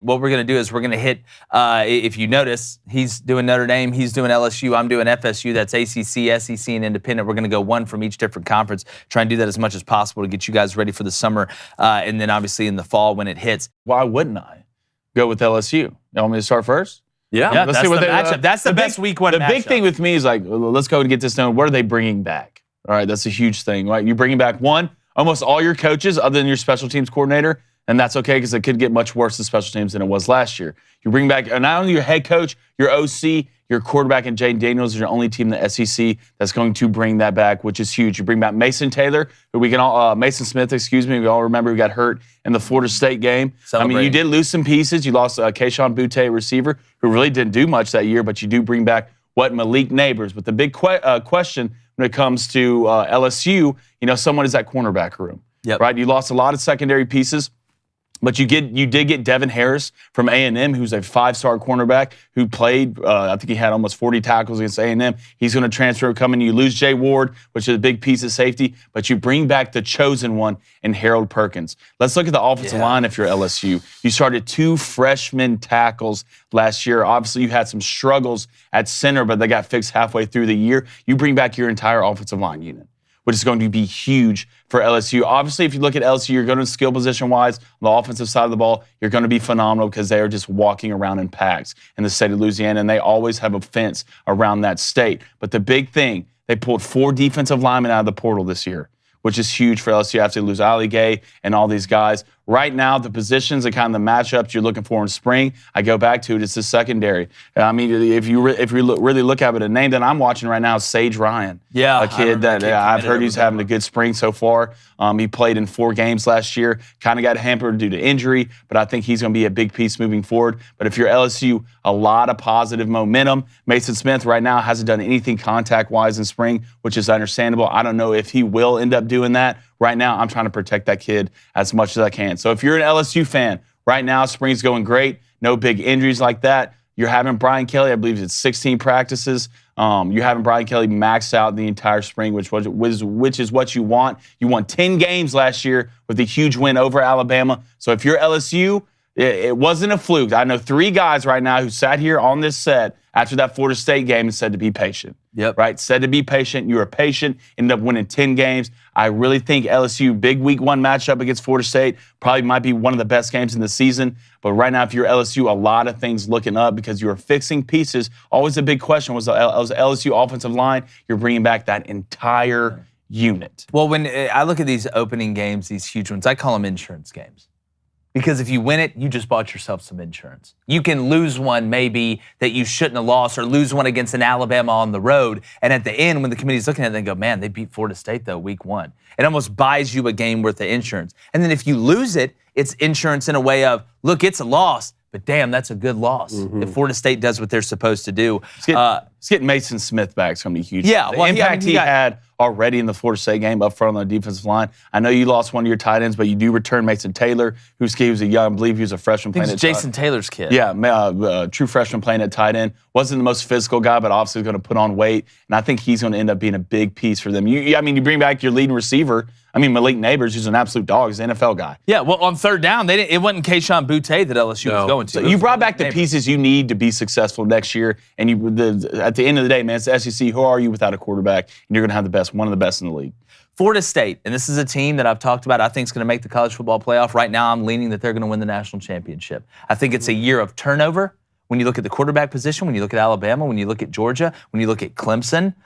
what we're going to do is we're going to hit, if you notice, he's doing Notre Dame, he's doing LSU, I'm doing FSU. That's ACC, SEC, and Independent. We're going to go one from each different conference, try and do that as much as possible to get you guys ready for the summer, and then obviously in the fall when it hits. Why wouldn't I go with LSU? You want me to start first? Yeah, let's see what the matchup. That's the best week one matchup. The big thing with me is like, let's go and get this done. What are they bringing back? All right, that's a huge thing, right? You're bringing back almost all your coaches other than your special teams coordinator, and that's okay because it could get much worse in special teams than it was last year. You bring back not only your head coach, your OC, your quarterback, and Jaden Daniels is your only team in the SEC that's going to bring that back, which is huge. You bring back Mason Taylor, who Mason Smith, we all remember who got hurt in the Florida State game. I mean, you did lose some pieces. You lost Keyshawn Butte, receiver, who really didn't do much that year, but you do bring back Malik Neighbors. But the big question when it comes to LSU, someone is that cornerback room, right? You lost a lot of secondary pieces. But you did get Devin Harris from A&M, who's a 5-star cornerback who played, I think he had almost 40 tackles against A&M. He's going to transfer coming. You lose Jay Ward, which is a big piece of safety, but you bring back the chosen one in Harold Perkins. Let's look at the offensive line if you're LSU. You started 2 freshman tackles last year. Obviously, you had some struggles at center, but they got fixed halfway through the year. You bring back your entire offensive line unit, which is going to be huge for LSU. Obviously, if you look at LSU, you're going to skill position-wise, on the offensive side of the ball, you're going to be phenomenal because they are just walking around in packs in the state of Louisiana, and they always have a fence around that state. But the big thing, they pulled 4 defensive linemen out of the portal this year, which is huge for LSU after they lose Ali Gay and all these guys. Right now, the positions and kind of the matchups you're looking for in spring, I go back to it, it's the secondary. I mean, if you really look at it, a name that I'm watching right now is Sage Ryan. Yeah. A kid that I've heard he's having a good spring so far. He played in 4 games last year, kind of got hampered due to injury, but I think he's going to be a big piece moving forward. But if you're LSU, a lot of positive momentum. Mason Smith right now hasn't done anything contact-wise in spring, which is understandable. I don't know if he will end up doing that. Right now, I'm trying to protect that kid as much as I can. So if you're an LSU fan, right now, spring's going great. No big injuries like that. You're having Brian Kelly, I believe it's 16 practices. You're having Brian Kelly maxed out the entire spring, which is what you want. You won 10 games last year with a huge win over Alabama. So if you're LSU, it wasn't a fluke. I know 3 guys right now who sat here on this set after that Florida State game and said to be patient. Yep. Right? Said to be patient. You were patient. Ended up winning 10 games. I really think LSU, big week 1 matchup against Florida State, probably might be one of the best games in the season. But right now, if you're LSU, a lot of things looking up because you are fixing pieces. Always a big question was the LSU offensive line. You're bringing back that entire unit. Well, when I look at these opening games, these huge ones, I call them insurance games. Because if you win it, you just bought yourself some insurance. You can lose one maybe that you shouldn't have lost or lose one against an Alabama on the road. And at the end, when the committee's looking at it, they go, man, they beat Florida State, though, week 1. It almost buys you a game worth of insurance. And then if you lose it, it's insurance in a way of, look, it's a loss, but damn, that's a good loss. If Florida State does what they're supposed to do. Let's get Mason Smith back. It's going to be huge. Yeah, the impact he had already in the Florida State game up front on the defensive line. I know you lost one of your tight ends, but you do return Mason Taylor, he was a young, I believe he was a freshman playing at Jason Taylor's kid. Yeah, true freshman playing at tight end. Wasn't the most physical guy, but obviously going to put on weight, and I think he's going to end up being a big piece for them. You bring back your leading receiver. Malik Neighbors, who's an absolute dog, is an NFL guy. Yeah, well, on 3rd down, it wasn't Keyshawn Butte that LSU was going to. So you brought back the pieces you need to be successful next year, and at the end of the day, man, it's the SEC. Who are you without a quarterback? And you're going to have one of the best in the league. Florida State, and this is a team that I've talked about, I think is going to make the college football playoff. Right now, I'm leaning that they're going to win the national championship. I think it's a year of turnover. When you look at the quarterback position, when you look at Alabama, when you look at Georgia, when you look at Clemson,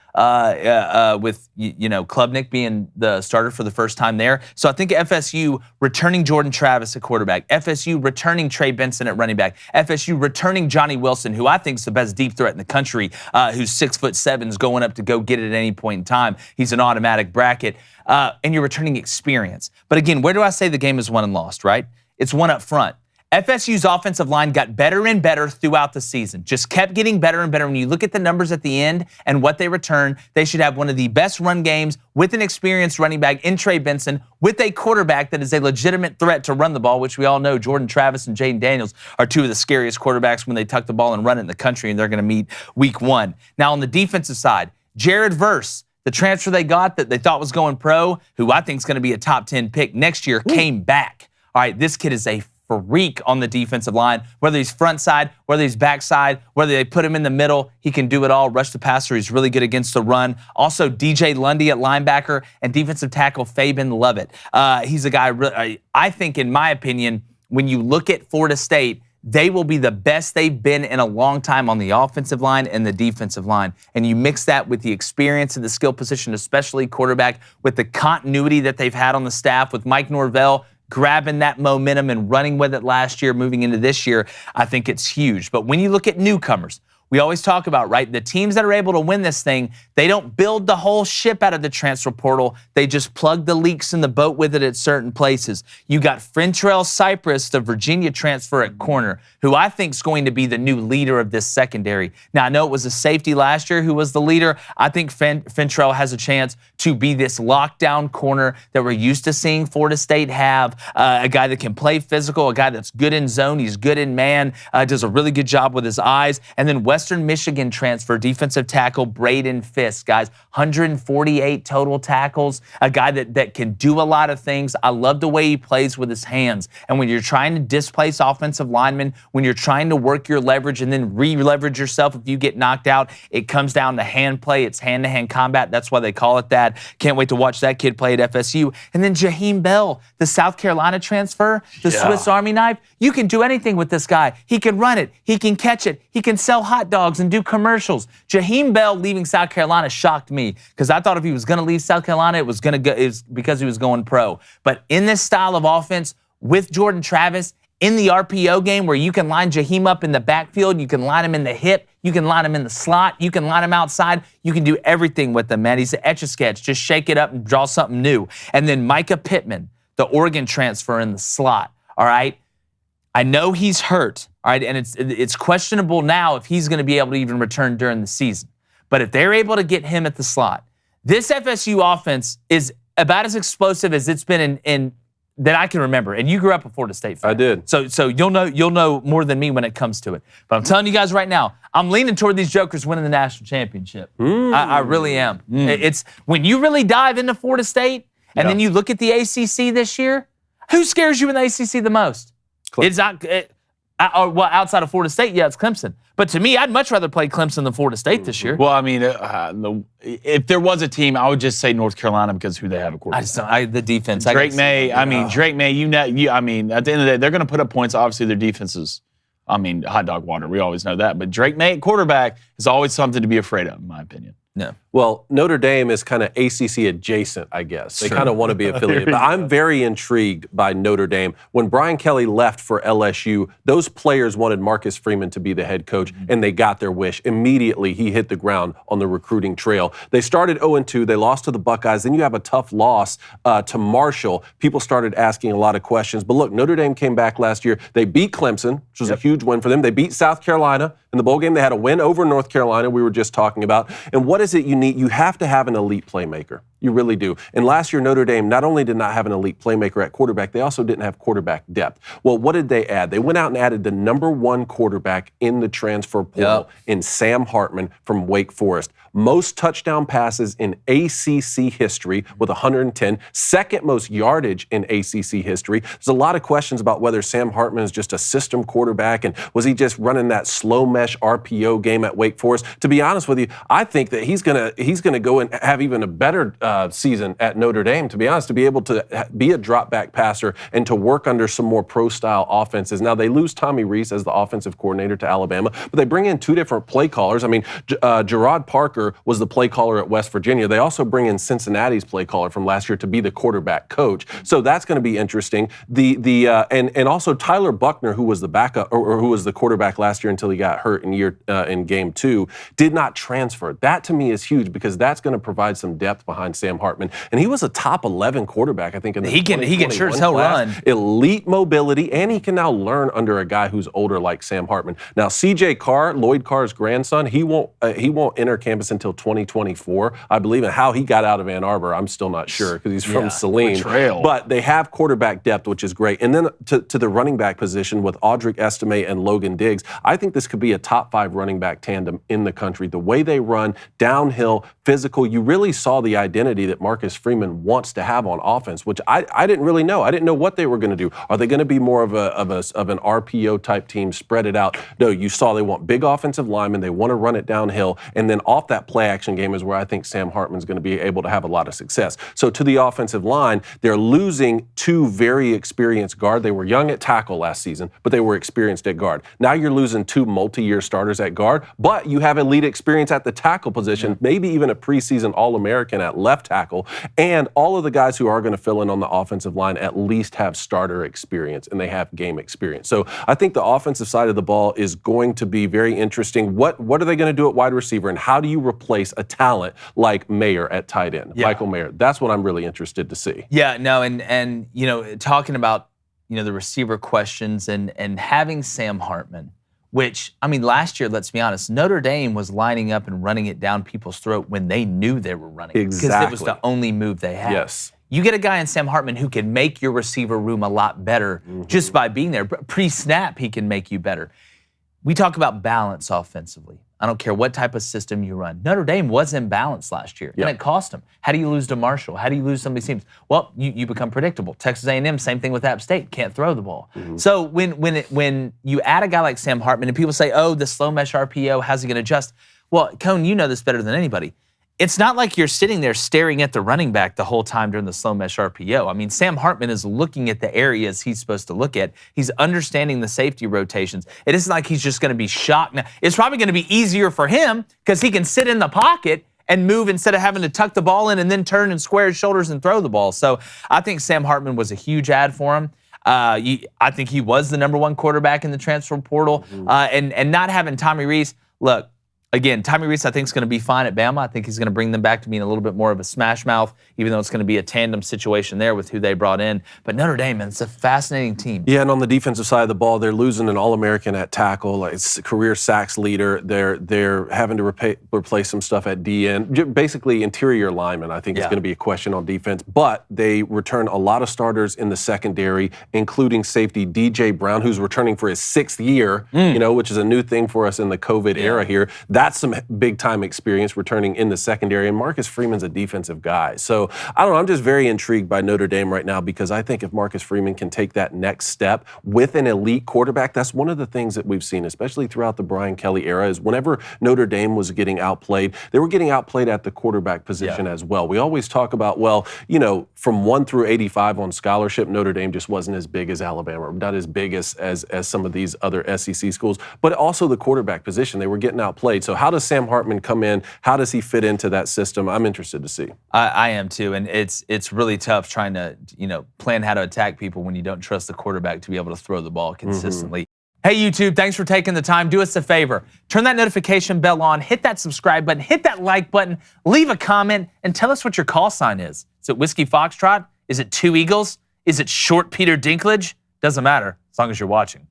with Klubnik being the starter for the first time there. So I think FSU returning Jordan Travis at quarterback, FSU returning Trey Benson at running back, FSU returning Johnny Wilson, who I think is the best deep threat in the country, who's 6'7", is going up to go get it at any point in time. He's an automatic bracket, and you're returning experience. But again, where do I say the game is won and lost? Right? It's won up front. FSU's offensive line got better and better throughout the season. Just kept getting better and better. When you look at the numbers at the end and what they return, they should have one of the best run games with an experienced running back in Trey Benson, with a quarterback that is a legitimate threat to run the ball, which we all know Jordan Travis and Jaden Daniels are 2 of the scariest quarterbacks when they tuck the ball and run it in the country, and they're going to meet week 1. Now, on the defensive side, Jared Verse, the transfer they got that they thought was going pro, who I think is going to be a top 10 pick next year, came back. All right, this kid is a freak on the defensive line. Whether he's front side, whether he's back side, whether they put him in the middle, he can do it all. Rush the passer, he's really good against the run. Also, DJ Lundy at linebacker and defensive tackle Fabian Lovett. He's a guy, I think, in my opinion, when you look at Florida State, they will be the best they've been in a long time on the offensive line and the defensive line. And you mix that with the experience and the skill position, especially quarterback, with the continuity that they've had on the staff, with Mike Norvell grabbing that momentum and running with it last year, moving into this year, I think it's huge. But when you look at newcomers, we always talk about, right, the teams that are able to win this thing, they don't build the whole ship out of the transfer portal. They just plug the leaks in the boat with it at certain places. You got Frentrell Cypress, the Virginia transfer at corner, who I think is going to be the new leader of this secondary. Now, I know it was a safety last year who was the leader. I think Frentrell has a chance to be this lockdown corner that we're used to seeing Florida State have, a guy that can play physical, a guy that's good in zone, he's good in man, does a really good job with his eyes. And then Western Michigan transfer, defensive tackle Braden Fisk, guys, 148 total tackles, a guy that can do a lot of things. I love the way he plays with his hands. And when you're trying to displace offensive linemen, when you're trying to work your leverage and then re-leverage yourself if you get knocked out, it comes down to hand play. It's hand-to-hand combat. That's why they call it that. Can't wait to watch that kid play at FSU. And then Jaheim Bell, the South Carolina transfer, the Swiss Army knife. You can do anything with this guy. He can run it. He can catch it. He can sell hot dogs and do commercials. Jaheim Bell leaving South Carolina shocked me because I thought if he was going to leave South Carolina, it was because he was going pro. But in this style of offense with Jordan Travis, in the RPO game where you can line Jaheim up in the backfield, you can line him in the hip, you can line him in the slot, you can line him outside, you can do everything with him, man. He's an etch-a-sketch. Just shake it up and draw something new. And then Micah Pittman, the Oregon transfer in the slot, all right? I know he's hurt, all right, and it's questionable now if he's going to be able to even return during the season. But if they're able to get him at the slot, this FSU offense is about as explosive as it's been in that I can remember. And you grew up a Florida State fan. I did. So you'll know more than me when it comes to it. But I'm telling you guys right now, I'm leaning toward these Jokers winning the national championship. I really am. It's when you really dive into Florida State and then you look at the ACC this year, who scares you in the ACC the most? It's not, well, outside of Florida State, yeah, it's Clemson. But to me, I'd much rather play Clemson than Florida State this year. Well, I mean, if there was a team, I would just say North Carolina because who they have a quarterback. The defense. Drake May, Drake May, at the end of the day, they're going to put up points. Obviously, their defense is, hot dog water. We always know that. But Drake May at quarterback is always something to be afraid of, in my opinion. No. Well, Notre Dame is kind of ACC adjacent, I guess. They kind of want to be affiliated. But I'm very intrigued by Notre Dame. When Brian Kelly left for LSU, those players wanted Marcus Freeman to be the head coach, and they got their wish. Immediately, he hit the ground on the recruiting trail. They started 0-2. They lost to the Buckeyes. Then you have a tough loss to Marshall. People started asking a lot of questions. But look, Notre Dame came back last year. They beat Clemson, which was a huge win for them. They beat South Carolina in the bowl game. They had a win over North Carolina we were just talking about. And what is it you need? You have to have an elite playmaker. You really do. And last year, Notre Dame not only did not have an elite playmaker at quarterback, they also didn't have quarterback depth. Well, what did they add? They went out and added the #1 quarterback in the transfer portal in Sam Hartman from Wake Forest. Most touchdown passes in ACC history with 110. Second most yardage in ACC history. There's a lot of questions about whether Sam Hartman is just a system quarterback and was he just running that slow mesh RPO game at Wake Forest. To be honest with you, I think that he's gonna go and have even a better season at Notre Dame, to be honest, to be able to be a drop back passer and to work under some more pro-style offenses. Now, they lose Tommy Rees as the offensive coordinator to Alabama, but they bring in two different play callers. Gerard Parker was the play caller at West Virginia. They also bring in Cincinnati's play caller from last year to be the quarterback coach. So that's going to be interesting. And also Tyler Buckner, who was the backup or who was the quarterback last year until he got hurt in game 2, did not transfer. That to me is huge because that's going to provide some depth behind Sam Hartman. And he was a top 11 quarterback, I think, in the he can sure as hell run. Elite mobility, and he can now learn under a guy who's older like Sam Hartman. Now, CJ Carr, Lloyd Carr's grandson, he won't enter campus until 2024, I believe. And how he got out of Ann Arbor, I'm still not sure because he's from Saline. But they have quarterback depth, which is great. And then to the running back position with Audric Estime and Logan Diggs, I think this could be a top 5 running back tandem in the country. The way they run, downhill, physical, you really saw the identity identity that Marcus Freeman wants to have on offense, which I didn't really know. I didn't know what they were going to do. Are they going to be more of an RPO type team, spread it out? No, you saw they want big offensive linemen. They want to run it downhill. And then off that play action game is where I think Sam Hartman's going to be able to have a lot of success. So to the offensive line, they're losing two very experienced guard. They were young at tackle last season, but they were experienced at guard. Now you're losing two multi-year starters at guard, but you have elite experience at the tackle position, maybe even a preseason All-American at left tackle. And all of the guys who are going to fill in on the offensive line at least have starter experience and they have game experience. So I think the offensive side of the ball is going to be very interesting. What are they going to do at wide receiver, and how do you replace a talent like Mayer at tight end, Michael Mayer? That's what I'm really interested to see. Yeah, no, and you know, talking about the receiver questions and having Sam Hartman, which, I mean, last year, let's be honest, Notre Dame was lining up and running it down people's throat when they knew they were running it. Exactly. Because it was the only move they had. Yes. You get a guy in Sam Hartman who can make your receiver room a lot better just by being there. Pre-snap, he can make you better. We talk about balance offensively. I don't care what type of system you run. Notre Dame was imbalanced last year, and it cost them. How do you lose to Marshall? How do you lose some of these teams? Well, you become predictable. Texas A&M, same thing with App State, can't throw the ball. So when you add a guy like Sam Hartman, and people say, oh, the slow mesh RPO, how's he going to adjust? Well, Cone, you know this better than anybody. It's not like you're sitting there staring at the running back the whole time during the slow mesh RPO. I mean, Sam Hartman is looking at the areas he's supposed to look at. He's understanding the safety rotations. It isn't like he's just going to be shocked. Now, it's probably going to be easier for him because he can sit in the pocket and move instead of having to tuck the ball in and then turn and square his shoulders and throw the ball. So I think Sam Hartman was a huge add for him. I think he was the #1 quarterback in the transfer portal. And not having Tommy Rees, look, again, Tommy Rees, I think, is going to be fine at Bama. I think he's going to bring them back to being a little bit more of a smash mouth, even though it's going to be a tandem situation there with who they brought in. But Notre Dame, man, it's a fascinating team. Yeah, and on the defensive side of the ball, they're losing an All-American at tackle, like career sacks leader. They're having to replace some stuff at DN. Basically, interior linemen, I think, is going to be a question on defense. But they return a lot of starters in the secondary, including safety DJ Brown, who's returning for his 6th year, which is a new thing for us in the COVID era here. That's some big-time experience returning in the secondary, and Marcus Freeman's a defensive guy. So, I don't know, I'm just very intrigued by Notre Dame right now because I think if Marcus Freeman can take that next step with an elite quarterback, that's one of the things that we've seen, especially throughout the Brian Kelly era, is whenever Notre Dame was getting outplayed, they were getting outplayed at the quarterback position as well. We always talk about, well, from 1 through 85 on scholarship, Notre Dame just wasn't as big as Alabama, not as big as some of these other SEC schools, but also the quarterback position. They were getting outplayed. So how does Sam Hartman come in? How does he fit into that system? I'm interested to see. I am too, and it's really tough trying to plan how to attack people when you don't trust the quarterback to be able to throw the ball consistently. Hey YouTube, thanks for taking the time. Do us a favor. Turn that notification bell on, hit that subscribe button, hit that like button, leave a comment, and tell us what your call sign is. Is it Whiskey Foxtrot? Is it 2 Eagles? Is it Short Peter Dinklage? Doesn't matter, as long as you're watching.